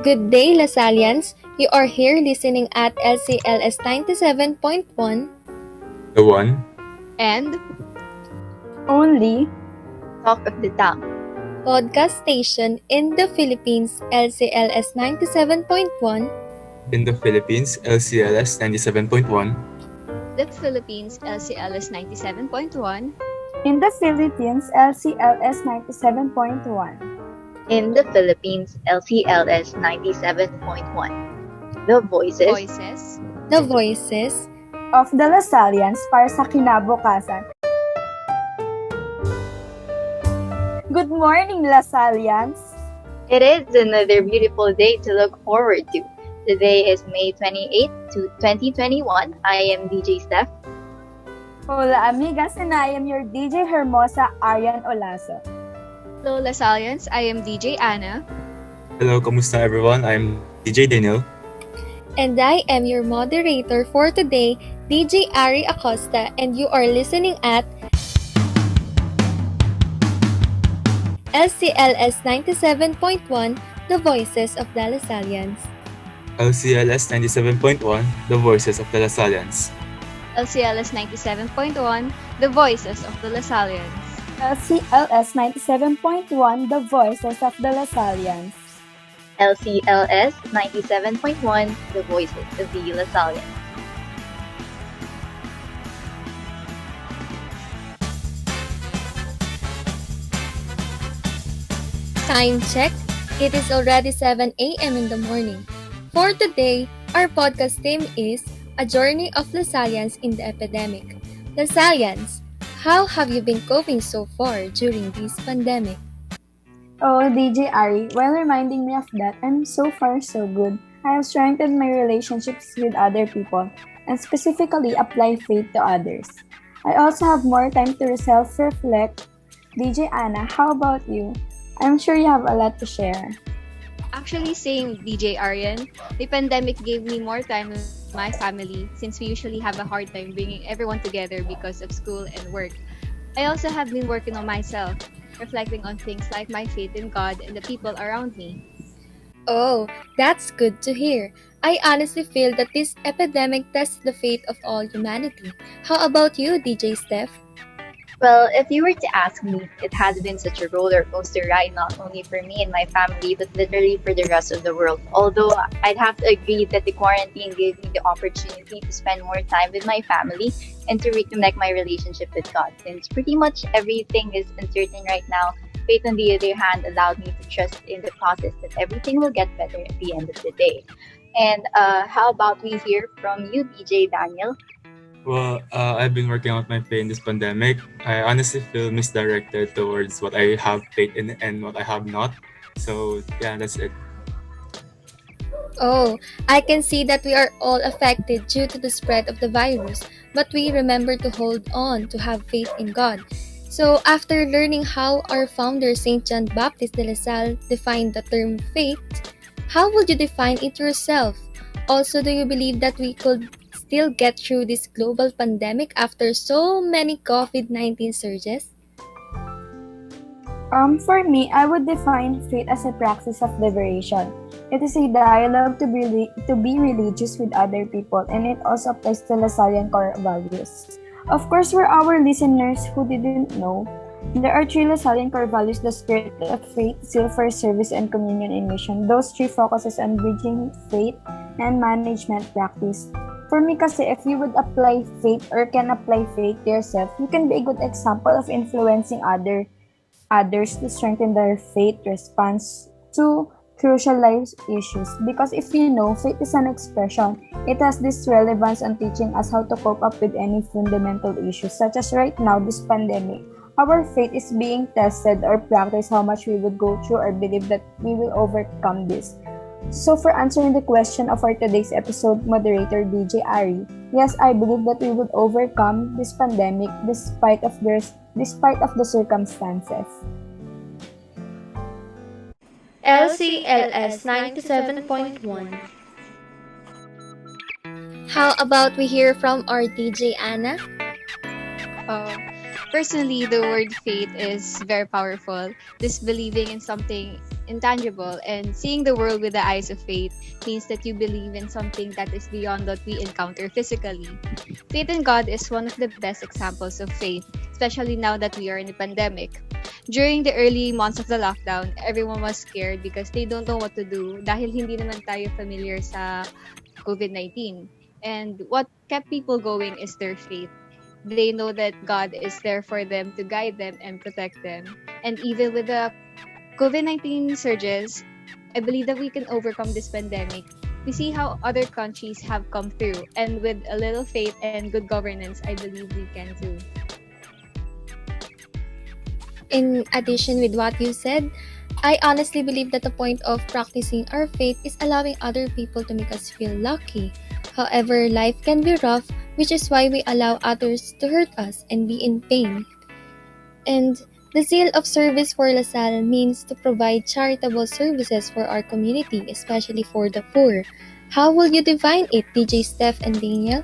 Good day, Lasallians. You are here listening at LCLS 97.1 The one, and only Talk of the Town. podcast station in the Philippines, LCLS 97.1, in the Philippines, LCLS 97.1, The Philippines, LCLS 97.1. in the Philippines, LCLS 97.1. In the Philippines, LCLS 97.1. The Voices. the voices Of the Lasallians para sa kinabukasan. Good morning, Lasallians! It is another beautiful day to look forward to. Today is May 28, 2021. I am DJ Steph. Hola, amigas, and I am your DJ Hermosa Arian Olaso. Hello, Lasallians. I am DJ Anna. Hello, kamusta everyone? I'm DJ Daniel. and I am your moderator for today, DJ Ari Acosta, and you are listening at LCLS 97.1, the voices of the Lasallians. LCLS 97.1, the voices of the Lasallians. LCLS 97.1, the voices of the Lasallians. LCLS 97.1, the voices of the Lasallians. LCLS 97.1, the Voices of the Lasallians. Time check. It is already 7 a.m. in the morning. For today, our podcast theme is A Journey of Lasallians in the Epidemic. Lasallians, how have you been coping so far during this pandemic? Oh, DJ Ari, while reminding me of that, I'm so far so good. I have strengthened my relationships with other people and specifically apply faith to others. I also have more time to self-reflect. DJ Anna, how about you? I'm sure you have a lot to share. Actually, same DJ Arian. The pandemic gave me more time with my family since we usually have a hard time bringing everyone together because of school and work. I also have been working on myself, reflecting on things like my faith in God and the people around me. Oh, that's good to hear. I honestly feel that this epidemic tests the faith of all humanity. How about you, DJ Steph? Well, if you were to ask me, it has been such a roller coaster ride, not only for me and my family, but literally for the rest of the world. Although I'd have to agree that the quarantine gave me the opportunity to spend more time with my family and to reconnect my relationship with God. Since pretty much everything is uncertain right now, faith on the other hand allowed me to trust in the process that everything will get better at the end of the day. And how about we hear from you, DJ Daniel? Well, I've been working out my faith in this pandemic. I honestly feel misdirected towards what I have faith in and what I have not. So, yeah, that's it. Oh, I can see that we are all affected due to the spread of the virus, but we remember to hold on to have faith in God. So, after learning how our founder Saint John Baptist de La Salle defined the term faith, how would you define it yourself? Also, do you believe that we could still get through this global pandemic after so many COVID-19 surges? For me, I would define faith as a practice of liberation. It is a dialogue to be religious with other people, and it also applies to Lasallian core values. Of course, for our listeners who didn't know, there are three Lasallian core values: the spirit of faith, zeal for service, and communion in mission. Those three focuses on bridging faith and management practice. For me kasi, if you would apply faith or can apply faith to yourself, you can be a good example of influencing others to strengthen their faith response to crucial life issues. Because if you know, faith is an expression. It has this relevance on teaching us how to cope up with any fundamental issues, such as right now, this pandemic. Our faith is being tested or practiced how much we would go through or believe that we will overcome this. So for answering the question of our today's episode, moderator DJ Ari, yes, I believe that we would overcome this pandemic despite of the circumstances. LCLS 97.1. How about we hear from our DJ Anna? Personally, the word faith is very powerful. This believing in something intangible, and seeing the world with the eyes of faith means that you believe in something that is beyond what we encounter physically. Faith in God is one of the best examples of faith, especially now that we are in a pandemic. During the early months of the lockdown, everyone was scared because they don't know what to do dahil hindi naman tayo familiar sa COVID-19. And what kept people going is their faith. They know that God is there for them to guide them and protect them. And even with the COVID-19 surges, I believe that we can overcome this pandemic. We see how other countries have come through, and with a little faith and good governance, I believe we can too. In addition with what you said, I honestly believe that the point of practicing our faith is allowing other people to make us feel lucky. However, life can be rough, which is why we allow others to hurt us and be in pain. And the zeal of service for LaSalle means to provide charitable services for our community, especially for the poor. How will you define it, DJ Steph and Daniel?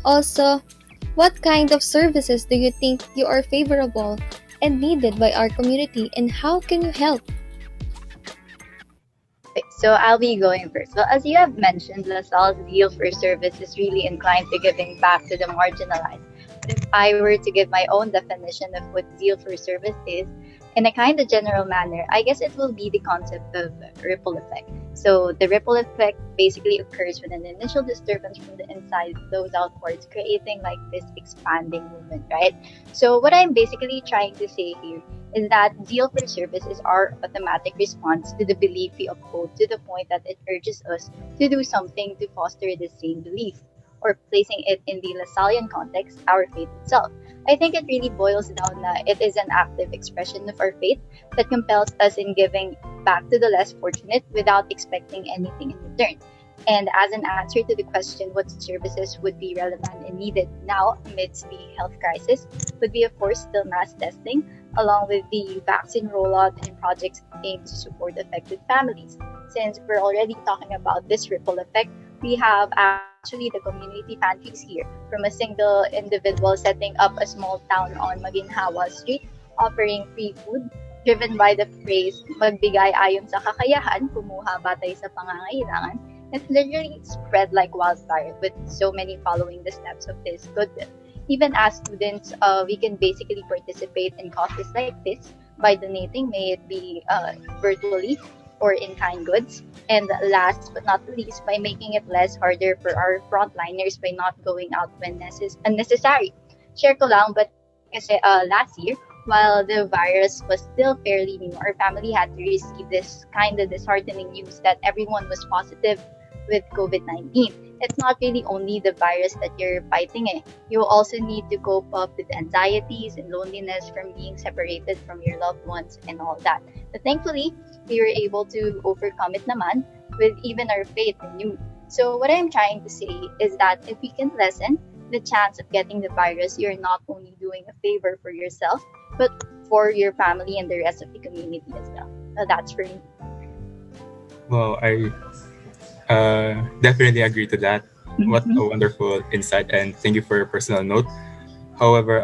Also, what kind of services do you think you are favorable and needed by our community, and how can you help? Okay, so I'll be going first. Well, as you have mentioned, LaSalle's zeal for service is really inclined to giving back to the marginalized. But if I were to give my own definition of what zeal for service is, in a kind of general manner, I guess it will be the concept of ripple effect. So the ripple effect basically occurs when an initial disturbance from the inside flows outwards, creating like this expanding movement, right? So what I'm basically trying to say here is that zeal for service is our automatic response to the belief we uphold to the point that it urges us to do something to foster the same belief, or placing it in the Lasallian context, our faith itself. I think it really boils down that it is an active expression of our faith that compels us in giving back to the less fortunate without expecting anything in return. And as an answer to the question what services would be relevant and needed now amidst the health crisis, would be of course still mass testing, along with the vaccine rollout and projects aimed to support affected families. Since we're already talking about this ripple effect, we have actually the community pantries here, from a single individual setting up a small town on Maginhawa Street, offering free food, driven by the phrase, magbigay ayon sa kakayahan, kumuha batay sa pangangailangan. It literally spread like wildfire, with so many following the steps of his goodwill. Even as students, we can basically participate in causes like this by donating, may it be virtually or in kind goods. And last but not least, by making it less harder for our frontliners by not going out when unnecessary. Share ko lang, but kasi last year, while the virus was still fairly new, our family had to receive this kind of disheartening news that everyone was positive with COVID-19. It's not really only the virus that you're fighting. You also need to cope up with anxieties and loneliness from being separated from your loved ones and all that. But thankfully, we were able to overcome it naman with even our faith renewed. So what I'm trying to say is that if we can lessen the chance of getting the virus, you're not only doing a favor for yourself, but for your family and the rest of the community as well. That's for me. Well, I definitely agree to that. What a wonderful insight, and thank you for your personal note. However,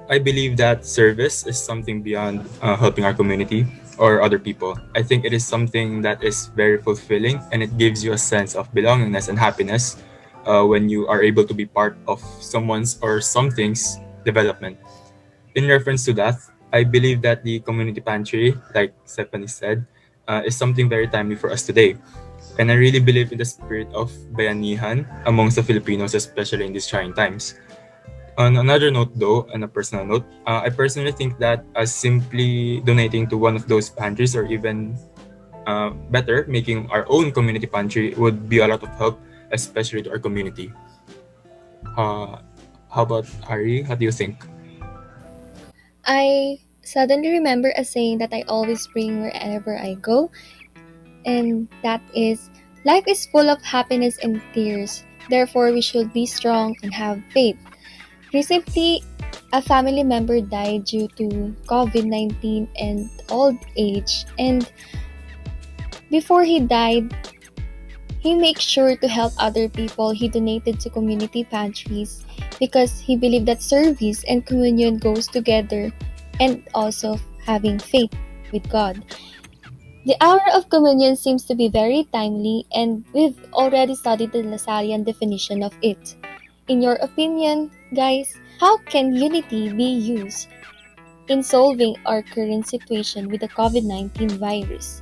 I believe that service is something beyond helping our community or other people. I think it is something that is very fulfilling, and it gives you a sense of belongingness and happiness when you are able to be part of someone's or something's development. In reference to that, I believe that the community pantry, like Stephanie said, is something very timely for us today. And I really believe in the spirit of bayanihan amongst the Filipinos, especially in these trying times. On another note, though, on a personal note, I personally think that simply donating to one of those pantries, or even better, making our own community pantry, would be a lot of help, especially to our community. How about Ari? How do you think? I suddenly remember a saying that I always bring wherever I go, and that is, life is full of happiness and tears. Therefore, we should be strong and have faith. Recently, a family member died due to COVID-19 and old age, and before he died, he made sure to help other people. He donated to community pantries because he believed that service and communion goes together, and also having faith with God. The hour of communion seems to be very timely, and we've already studied the Lasallian definition of it. In your opinion, guys, how can unity be used in solving our current situation with the COVID-19 virus?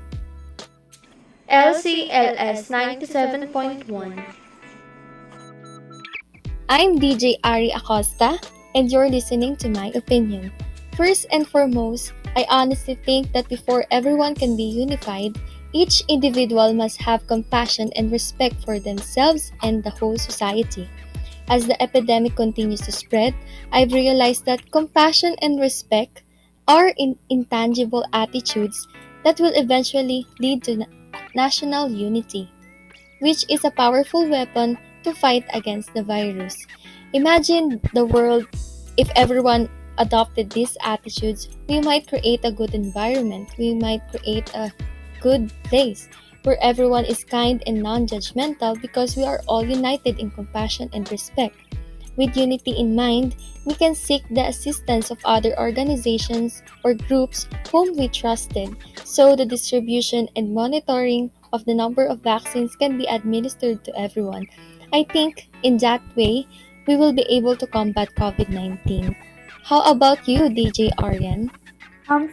LCLS 97.1. I'm DJ Ari Acosta, and you're listening to my opinion. First and foremost, I honestly think that before everyone can be unified, each individual must have compassion and respect for themselves and the whole society. As the epidemic continues to spread, I've realized that compassion and respect are intangible attitudes that will eventually lead to national unity, which is a powerful weapon to fight against the virus. Imagine the world if everyone adopted these attitudes. We might create a good environment, we might create a good place where everyone is kind and non judgmental because we are all united in compassion and respect. With unity in mind, we can seek the assistance of other organizations or groups whom we trusted, so the distribution and monitoring of the number of vaccines can be administered to everyone. I think in that way, we will be able to combat COVID-19. How about you, DJ Aryan?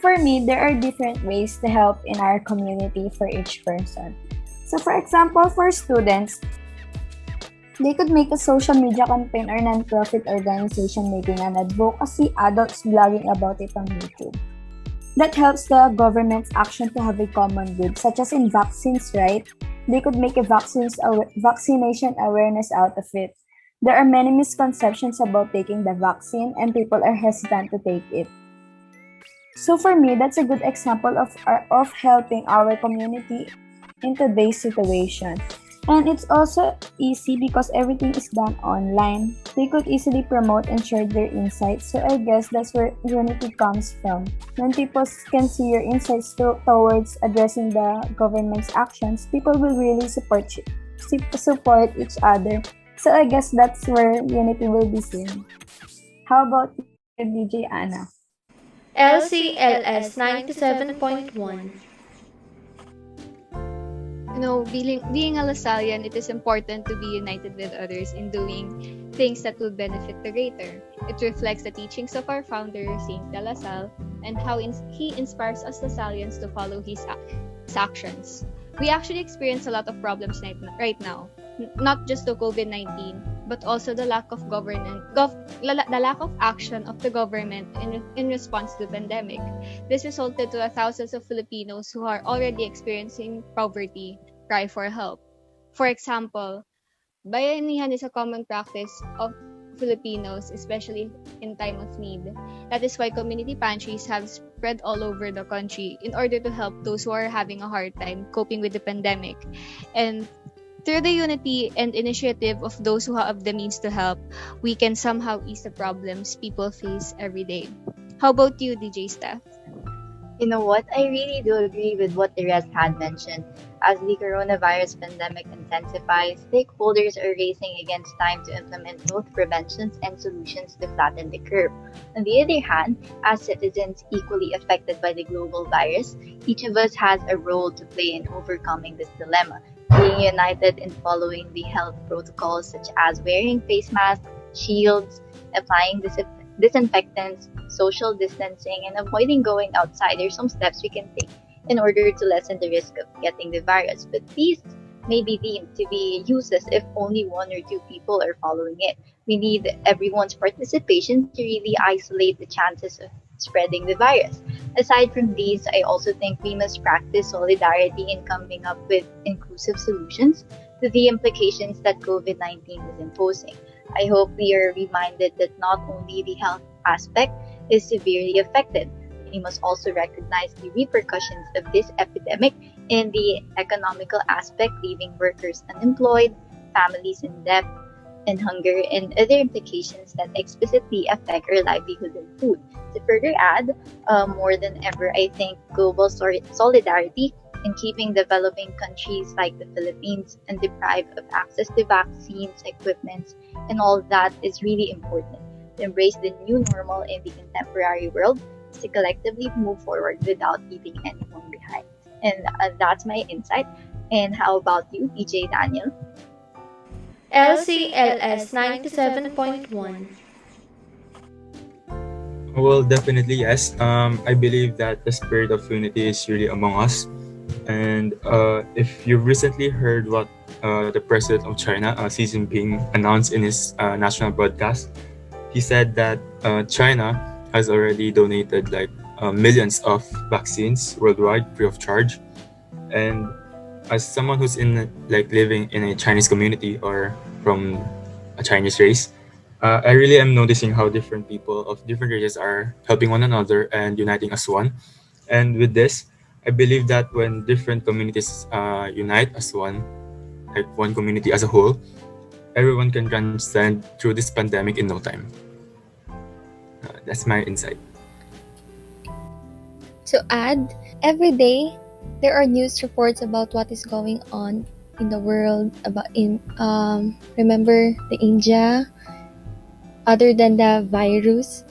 For me, there are different ways to help in our community for each person. So, for example, for students, they could make a social media campaign or non-profit organization making an advocacy, adults blogging about it on YouTube. That helps the government's action to have a common good, such as in vaccines, right? They could make a vaccination awareness out of it. There are many misconceptions about taking the vaccine, and people are hesitant to take it. So for me, that's a good example of helping our community in today's situation. And it's also easy because everything is done online. They could easily promote and share their insights. So I guess that's where unity comes from. When people can see your insights towards addressing the government's actions, people will really support each other. So I guess that's where unity will be seen. How about you, DJ Anna? LCLS 97.1. Being a Lasallian, it is important to be united with others in doing things that will benefit the greater. It reflects the teachings of our founder, Saint De La Salle, and how he inspires us Lasallians to follow his actions. We actually experience a lot of problems right now, not just the COVID-19, but also the lack of the lack of action of the government in response to the pandemic. This resulted to thousands of Filipinos who are already experiencing poverty cry for help. For example, bayanihan is a common practice of Filipinos, especially in time of need. That is why community pantries have spread all over the country in order to help those who are having a hard time coping with the pandemic. And through the unity and initiative of those who have the means to help, we can somehow ease the problems people face every day. How about you, DJ Steph? You know what? I really do agree with what the rest had mentioned. As the coronavirus pandemic intensifies, stakeholders are racing against time to implement both preventions and solutions to flatten the curve. On the other hand, as citizens equally affected by the global virus, each of us has a role to play in overcoming this dilemma. Being united in following the health protocols such as wearing face masks, shields, applying disinfectants, social distancing, and avoiding going outside are some steps we can take in order to lessen the risk of getting the virus. But these may be deemed to be useless if only one or two people are following it. We need everyone's participation to really isolate the chances of spreading the virus. Aside from these, I also think we must practice solidarity in coming up with inclusive solutions to the implications that COVID-19 is imposing. I hope we are reminded that not only the health aspect is severely affected, we must also recognize the repercussions of this epidemic in the economical aspect, leaving workers unemployed, families in debt and hunger, and other implications that explicitly affect our livelihood and food. To further add, more than ever, I think global solidarity in keeping developing countries like the Philippines and deprived of access to vaccines, equipment, and all of that is really important. To embrace the new normal in the contemporary world is to collectively move forward without leaving anyone behind. And that's my insight. And how about you, DJ Daniel? LCLS 97.1. Well, definitely yes. I believe that the spirit of unity is really among us. And if you've recently heard what the president of China, Xi Jinping, announced in his national broadcast, he said that China has already donated like millions of vaccines worldwide free of charge. And as someone who's in like living in a Chinese community or from a Chinese race, I really am noticing how different people of different races are helping one another and uniting as one. And with this, I believe that when different communities unite as one, like one community as a whole, everyone can transcend through this pandemic in no time. That's my insight. To add, every day there are news reports about what is going on in the world about in remember the India other than the virus,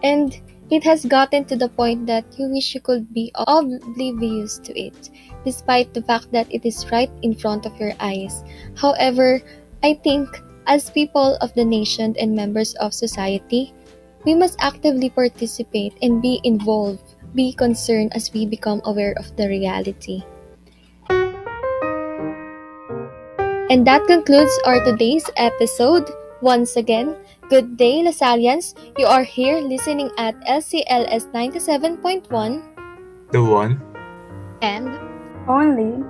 and it has gotten to the point that you wish you could be oblivious to it despite the fact that it is right in front of your eyes. However, I think as people of the nation and members of society, we must actively participate and be involved, be concerned as we become aware of the reality. And that concludes our today's episode. Once again, good day, Lasallians. You are here listening at LCLS 97.1, The one. And Only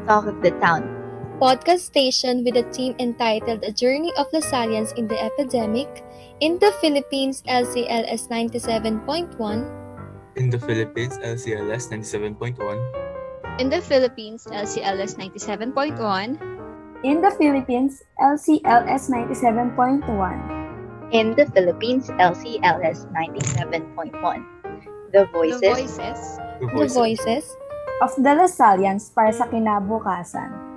Talk of the town. podcast station with a theme entitled A Journey of Lasallians in the Epidemic. In the Philippines, LCLS 97.1. In the Philippines, LCLS 97.1. in the Philippines, LCLS 97.1. in the Philippines, LCLS 97.1. In the Philippines, LCLS 97.1. The The voices voices The The voices. Voices Of the Lasallians para sa kinabukasan.